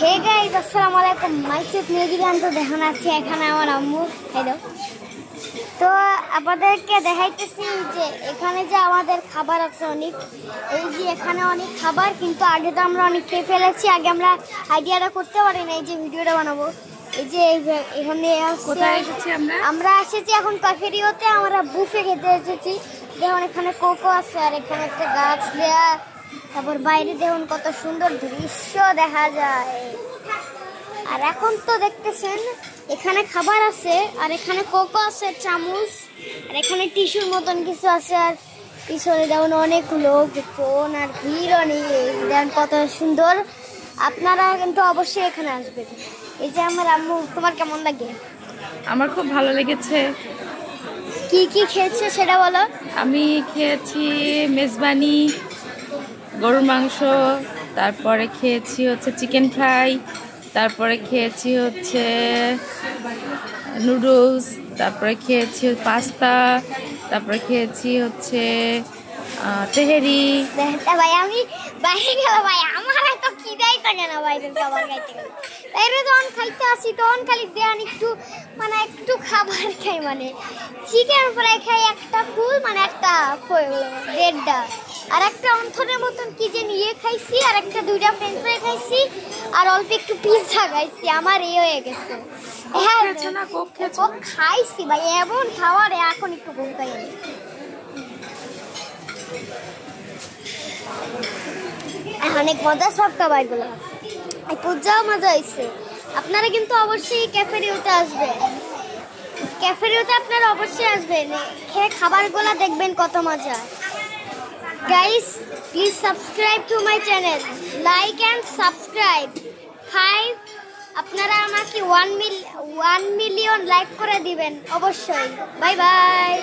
Hey guys, আসসালামু আলাইকুম। মাইসেফ New Zealand তো দেখানো আছে এখানে আমার আম্মু। হ্যালো, তো আপনাদেরকে দেখাইতেছি যে এখানে যে আমাদের খাবার আছে অনেক। এই যে এখানে অনেক খাবার, কিন্তু আগে তো আমরা অনেক খেয়ে ফেলেছি। আগে আমরা আইডিয়াটা করতে পারি না, এই যে ভিডিওটা বানাবো। এই যে এখানে আমরা এসেছি এখন ক্যাফেরিওতে। আমরা বুফে খেতে এসেছি। দেখুন এখানে কোকো আছে, আর এখানে একটা গাছ দেয়া। তারপর বাইরে দেখুন কত সুন্দর দৃশ্য দেখা যায়। আর এখন তো দেখতেছেন এখানে খাবার আছে, আর এখানে কোকো আছে, চামচ, আর এখানে টিস্যুর মতন কিছু আছে। আর পিছনে যেমন অনেক লোকজন আর ভিড় অনেক। দেখুন কত সুন্দর। আপনারা কিন্তু অবশ্যই এখানে আসবেন। এই যে আমার আম্মু, তোমার কেমন লাগে? আমার খুব ভালো লেগেছে। কি কি খেয়েছে সেটা বলো। আমি খেয়েছি মেজবানি, গরুর মাংস, তারপরে খেয়েছি হচ্ছে চিকেন ফ্রাই, তারপরে খেয়েছি হচ্ছে নুডলস, তারপরে খেয়েছি পাস্তা, তারপরে খেয়েছি হচ্ছে তেহেরি। ভাই আমি বাইরে গেল ভাই, আমার এত খিদাই থাকে না বাইরের খাবার খাইতে গেলে। বাইরে যখন খাইতে আসি তখন খালি দেন একটু, মানে একটু খাবার খাই, মানে চিকেন ফ্রাই খাই একটা ফুল, মানে একটা দেড়টা, আর একটা অন্থনের মতন কি যে নিয়ে খাইছি, আর একটা দুইটা ফ্রেঞ্চ ফ্রাই খাইছি, আর অল্প একটু পিৎজা খাইছি। আমার এই হয়ে গেছে। হ্যাঁ কোক খাইছি ভাই, এমন খাওয়ার এখন একটু ঘুম খাই। অনেক মজা সব খাবারগুলো, পিৎজাও মজা হয়েছে। আপনারা কিন্তু অবশ্যই ক্যাফেরিওতে আসবেন। ক্যাফেরিওতে আপনারা অবশ্যই আসবেন, খেয়ে খাবারগুলো দেখবেন কত মজা। Guys, please subscribe to my channel, like and subscribe. আপনারা আমাকে 1 মিলিয়ন লাইক করে দিবেন অবশ্যই। Bye bye.